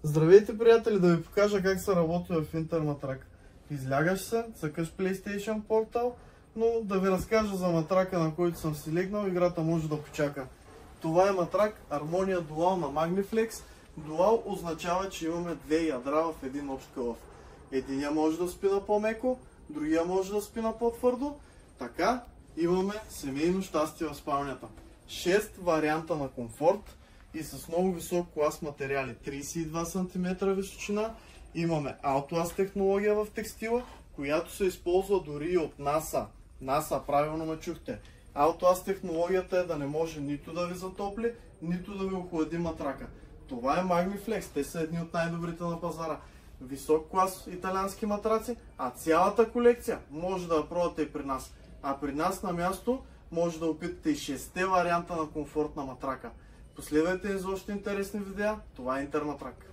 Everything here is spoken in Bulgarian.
Здравейте, приятели, да ви покажа как се работи в Интерматрак. Излягаш се, цъкаш PlayStation Portal, но да ви разкажа за матрака, на който съм си легнал, играта може да почака. Това е матрак Harmonia Dual на Magniflex. Dual означава, че имаме две ядра в един общ кълъв. Единия може да спи на по-меко, другия може да спи на по-твърдо. Така имаме семейно щастие в спалнята. 6 варианта на комфорт и с много висок клас материали. 32 см височина. Имаме Outlast технология в текстила, която се използва дори и от NASA. NASA, правилно ме чухте. Outlast технологията е да не може нито да ви затопли, нито да ви охлади матрака. Това е Magniflex, те са едни от най-добрите на пазара. Висок клас италиански матраци, а цялата колекция може да я пробвате и при нас. А при нас на място може да опитате и 6 варианта на комфорт на матрака. Последвайте ни за още интересни видеа. Това е Интерматрак.